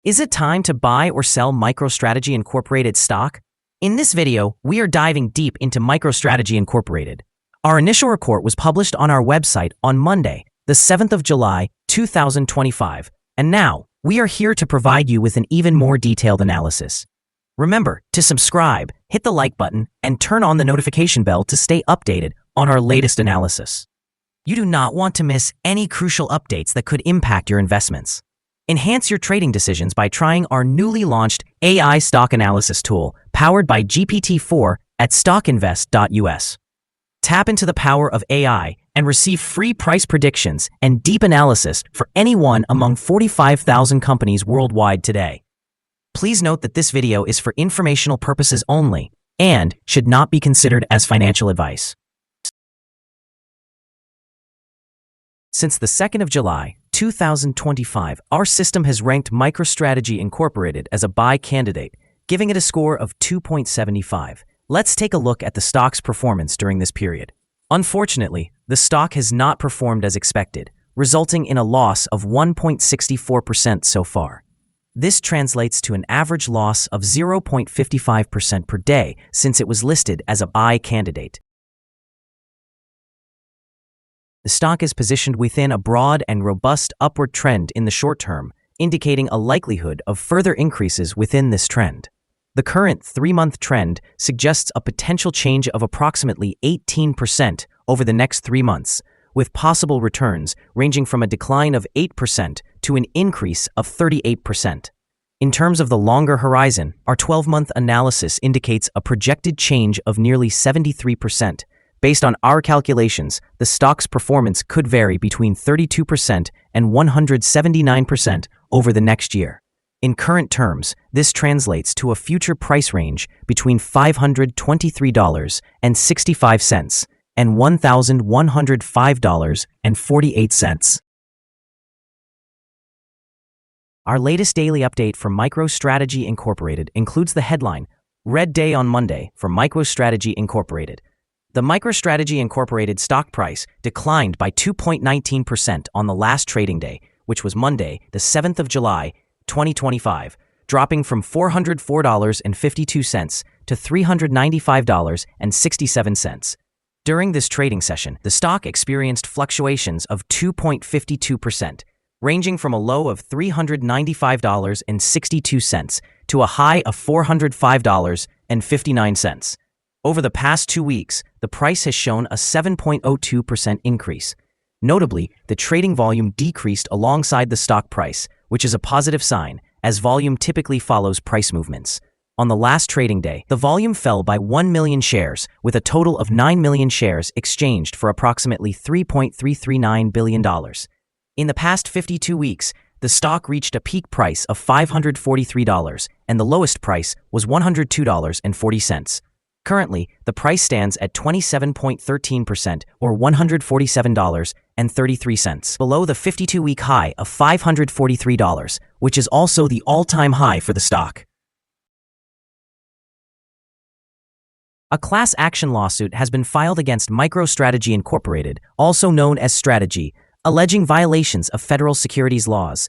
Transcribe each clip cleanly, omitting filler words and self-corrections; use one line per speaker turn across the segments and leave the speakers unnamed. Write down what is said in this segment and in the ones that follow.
Is it time to buy or sell MicroStrategy Incorporated stock? In this video, we are diving deep into MicroStrategy Incorporated. Our initial report was published on our website on Monday, the 7th of July, 2025, and now we are here to provide you with an even more detailed analysis. Remember to subscribe, hit the like button, and turn on the notification bell to stay updated on our latest analysis. You do not want to miss any crucial updates that could impact your investments. Enhance your trading decisions by trying our newly launched AI stock analysis tool powered by GPT-4 at StockInvest.us. Tap into the power of AI and receive free price predictions and deep analysis for any one among 45,000 companies worldwide today. Please note that this video is for informational purposes only and should not be considered as financial advice. Since the 2nd of July, 2025, our system has ranked MicroStrategy Incorporated as a buy candidate, giving it a score of 2.75. Let's take a look at the stock's performance during this period. Unfortunately, the stock has not performed as expected, resulting in a loss of 1.64% so far. This translates to an average loss of 0.55% per day since it was listed as a buy candidate. The stock is positioned within a broad and robust upward trend in the short term, indicating a likelihood of further increases within this trend. The current 3-month trend suggests a potential change of approximately 18% over the next 3 months, with possible returns ranging from a decline of 8% to an increase of 38%. In terms of the longer horizon, our 12-month analysis indicates a projected change of nearly 73%. Based on our calculations, the stock's performance could vary between 32% and 179% over the next year. In current terms, this translates to a future price range between $523.65 and $1,105.48. Our latest daily update from MicroStrategy Incorporated includes the headline, Red Day on Monday for MicroStrategy Incorporated. The MicroStrategy Incorporated stock price declined by 2.19% on the last trading day, which was Monday, the 7th of July, 2025, dropping from $404.52 to $395.67. During this trading session, the stock experienced fluctuations of 2.52%, ranging from a low of $395.62 to a high of $405.59. Over the past 2 weeks, the price has shown a 7.02% increase. Notably, the trading volume decreased alongside the stock price, which is a positive sign, as volume typically follows price movements. On the last trading day, the volume fell by 1 million shares, with a total of 9 million shares exchanged for approximately $3.339 billion. In the past 52 weeks, the stock reached a peak price of $543, and the lowest price was $102.40. Currently, the price stands at 27.13% or $147.33, below the 52-week high of $543, which is also the all-time high for the stock. A class action lawsuit has been filed against MicroStrategy Incorporated, also known as Strategy, alleging violations of federal securities laws.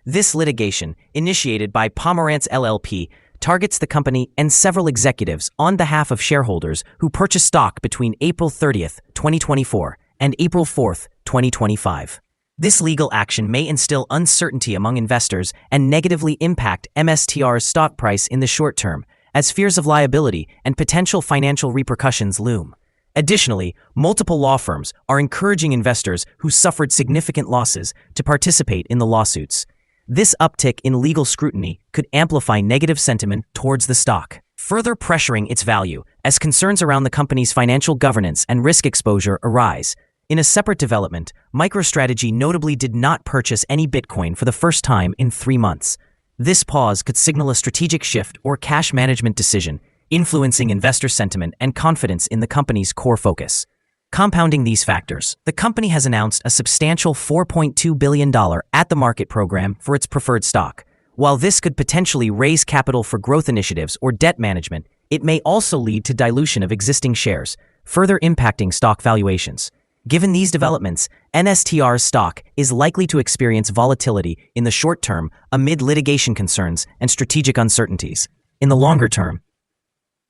This litigation, initiated by Pomerantz LLP, targets the company and several executives on behalf of shareholders who purchased stock between April 30th, 2024 and April 4th, 2025. This legal action may instill uncertainty among investors and negatively impact MSTR's stock price in the short term, as fears of liability and potential financial repercussions loom. Additionally, multiple law firms are encouraging investors who suffered significant losses to participate in the lawsuits. This uptick in legal scrutiny could amplify negative sentiment towards the stock, further pressuring its value as concerns around the company's financial governance and risk exposure arise. In a separate development, MicroStrategy notably did not purchase any Bitcoin for the first time in 3 months. This pause could signal a strategic shift or cash management decision, influencing investor sentiment and confidence in the company's core focus. Compounding these factors, the company has announced a substantial $4.2 billion at-the-market program for its preferred stock. While this could potentially raise capital for growth initiatives or debt management, it may also lead to dilution of existing shares, further impacting stock valuations. Given these developments, MSTR's stock is likely to experience volatility in the short term amid litigation concerns and strategic uncertainties. In the longer term,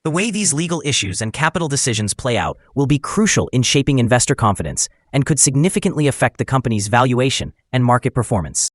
the way these legal issues and capital decisions play out will be crucial in shaping investor confidence and could significantly affect the company's valuation and market performance.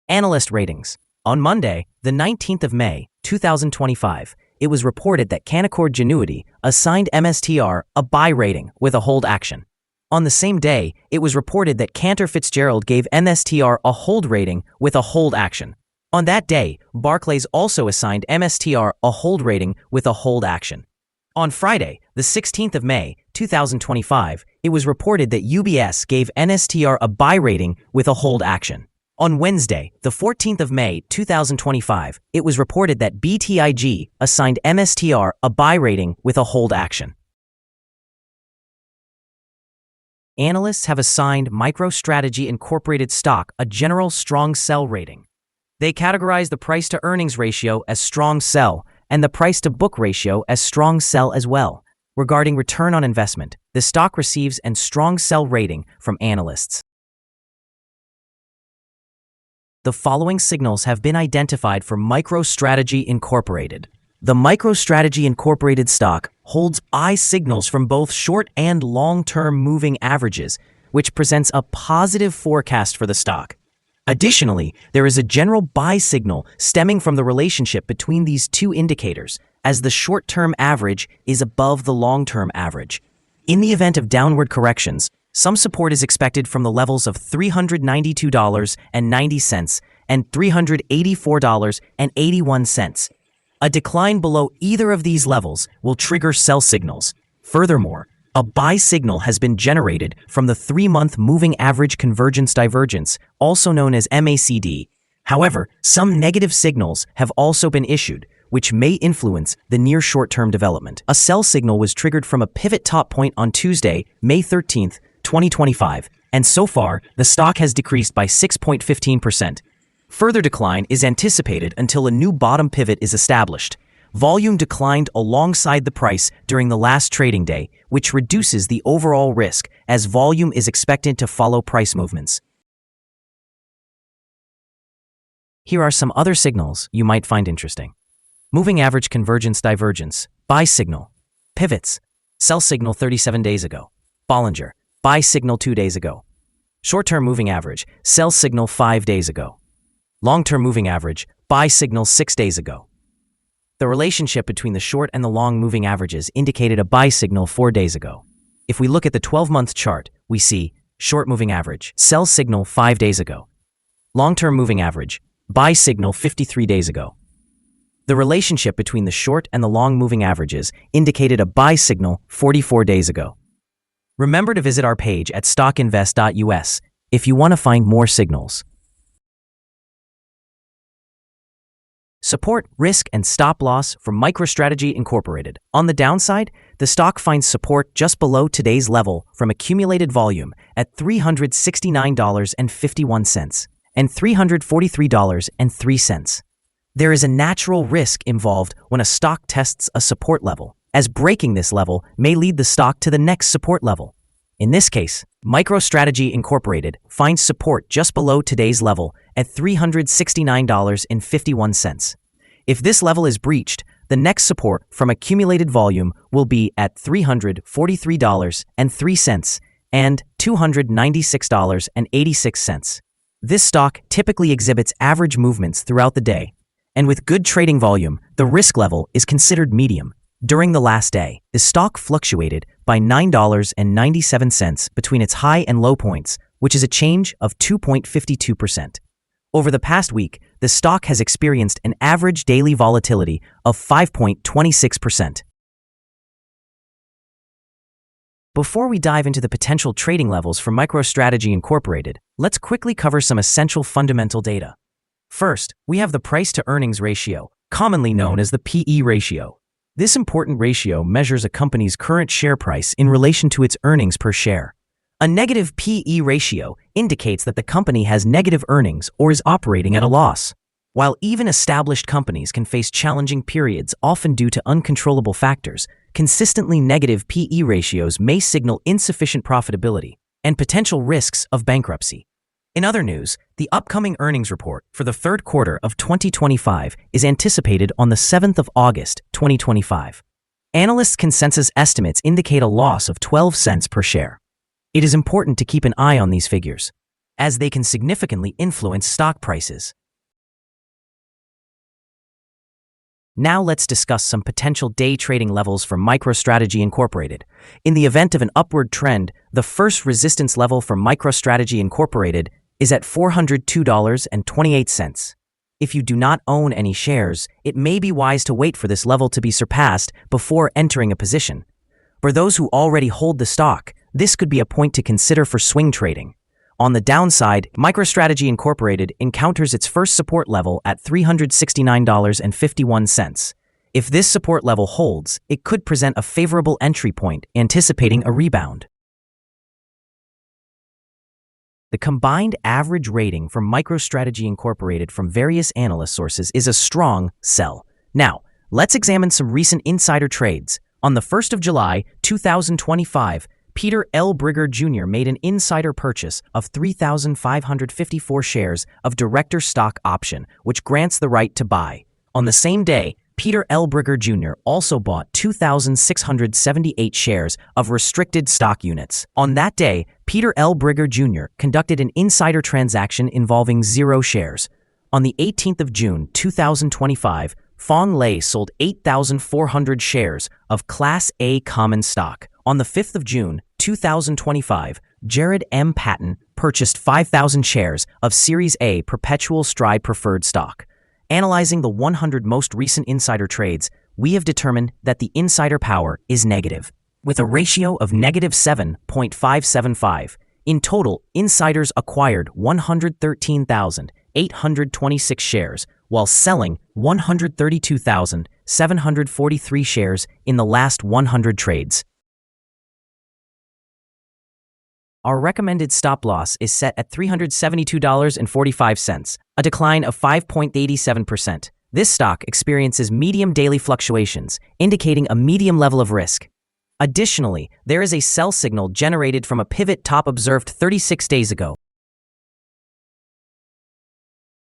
Analyst ratings. On Monday, the 19th of May, 2025, it was reported that Canaccord Genuity assigned MSTR a buy rating with a hold action. On the same day, it was reported that Cantor Fitzgerald gave MSTR a hold rating with a hold action. On that day, Barclays also assigned MSTR a hold rating with a hold action. On Friday, the 16th of May, 2025, it was reported that UBS gave MSTR a buy rating with a hold action. On Wednesday, the 14th of May, 2025, it was reported that BTIG assigned MSTR a buy rating with a hold action. Analysts have assigned MicroStrategy Incorporated stock a general strong sell rating. They categorize the price-to-earnings ratio as strong sell and the price-to-book ratio as strong sell as well. Regarding return on investment, the stock receives a strong sell rating from analysts. The following signals have been identified for MicroStrategy Incorporated. The MicroStrategy Incorporated stock holds buy signals from both short and long-term moving averages, which presents a positive forecast for the stock. Additionally, there is a general buy signal stemming from the relationship between these two indicators, as the short-term average is above the long-term average. In the event of downward corrections, some support is expected from the levels of $392.90 and $384.81. A decline below either of these levels will trigger sell signals. Furthermore, a buy signal has been generated from the 3-month moving average convergence divergence, also known as MACD. However, some negative signals have also been issued, which may influence the near short-term development. A sell signal was triggered from a pivot top point on Tuesday, May 13th, 2025, and so far, the stock has decreased by 6.15%. Further decline is anticipated until a new bottom pivot is established. Volume declined alongside the price during the last trading day, which reduces the overall risk as volume is expected to follow price movements. Here are some other signals you might find interesting. Moving average convergence divergence, buy signal. Pivots, sell signal 37 days ago. Bollinger, buy signal 2 days ago. Short-term moving average, sell signal 5 days ago. Long-term moving average, buy signal 6 days ago. The relationship between the short and the long moving averages indicated a buy signal 4 days ago. If we look at the 12-month chart, we see short moving average, sell signal 5 days ago. Long-term moving average, buy signal 53 days ago. The relationship between the short and the long moving averages indicated a buy signal 44 days ago. Remember to visit our page at StockInvest.us if you want to find more signals. Support, risk, and stop loss from MicroStrategy Incorporated. On the downside, the stock finds support just below today's level from accumulated volume at $369.51 and $343.03. There is a natural risk involved when a stock tests a support level, as breaking this level may lead the stock to the next support level. In this case, MicroStrategy Incorporated finds support just below today's level at $369.51. If this level is breached, the next support from accumulated volume will be at $343.03 and $296.86. This stock typically exhibits average movements throughout the day, and with good trading volume, the risk level is considered medium. During the last day, the stock fluctuated by $9.97 between its high and low points, which is a change of 2.52%. Over the past week, the stock has experienced an average daily volatility of 5.26%. Before we dive into the potential trading levels for MicroStrategy Incorporated, let's quickly cover some essential fundamental data. First, we have the price-to-earnings ratio, commonly known as the PE ratio. This important ratio measures a company's current share price in relation to its earnings per share. A negative PE ratio indicates that the company has negative earnings or is operating at a loss. While even established companies can face challenging periods often due to uncontrollable factors, consistently negative P/E ratios may signal insufficient profitability and potential risks of bankruptcy. In other news, the upcoming earnings report for the third quarter of 2025 is anticipated on the 7th of August, 2025. Analysts' consensus estimates indicate a loss of 12 cents per share. It is important to keep an eye on these figures, as they can significantly influence stock prices. Now let's discuss some potential day trading levels for MicroStrategy Incorporated. In the event of an upward trend, the first resistance level for MicroStrategy Incorporated is at $402.28. If you do not own any shares, it may be wise to wait for this level to be surpassed before entering a position. For those who already hold the stock, this could be a point to consider for swing trading. On the downside, MicroStrategy Incorporated encounters its first support level at $369.51. If this support level holds, it could present a favorable entry point, anticipating a rebound. The combined average rating for MicroStrategy Incorporated from various analyst sources is a strong sell. Now, let's examine some recent insider trades. On the 1st of July, 2025, Peter L. Brigger Jr. made an insider purchase of 3,554 shares of director stock option, which grants the right to buy. On the same day, Peter L. Brigger Jr. also bought 2,678 shares of restricted stock units. On that day, Peter L. Brigger Jr. conducted an insider transaction involving 0 shares. On the 18th of June, 2025, Fong Lei sold 8,400 shares of Class A common stock. On the 5th of June, 2025, Jared M. Patton purchased 5,000 shares of Series A Perpetual Stride Preferred Stock. Analyzing the 100 most recent insider trades, we have determined that the insider power is negative, with a ratio of negative 7.575. In total, insiders acquired 113,826 shares, while selling 132,743 shares in the last 100 trades. Our recommended stop loss is set at $372.45, a decline of 5.87%. This stock experiences medium daily fluctuations, indicating a medium level of risk. Additionally, there is a sell signal generated from a pivot top observed 36 days ago.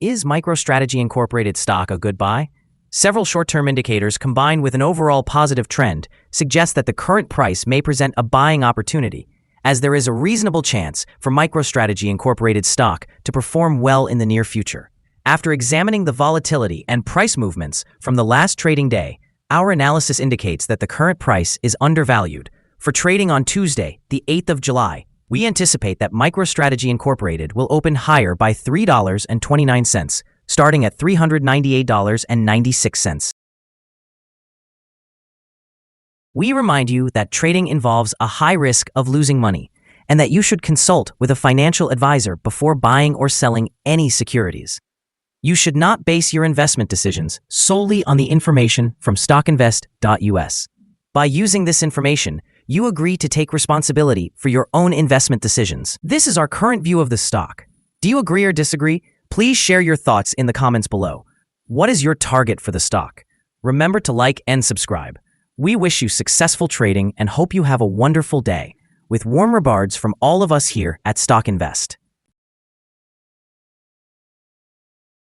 Is MicroStrategy Incorporated stock a good buy? Several short-term indicators combined with an overall positive trend suggest that the current price may present a buying opportunity, as there is a reasonable chance for MicroStrategy Incorporated stock to perform well in the near future. After examining the volatility and price movements from the last trading day, our analysis indicates that the current price is undervalued. For trading on Tuesday, the 8th of July, we anticipate that MicroStrategy Incorporated will open higher by $3.29, starting at $398.96. We remind you that trading involves a high risk of losing money, and that you should consult with a financial advisor before buying or selling any securities. You should not base your investment decisions solely on the information from StockInvest.us. By using this information, you agree to take responsibility for your own investment decisions. This is our current view of the stock. Do you agree or disagree? Please share your thoughts in the comments below. What is your target for the stock? Remember to like and subscribe. We wish you successful trading and hope you have a wonderful day. With warm regards from all of us here at StockInvest.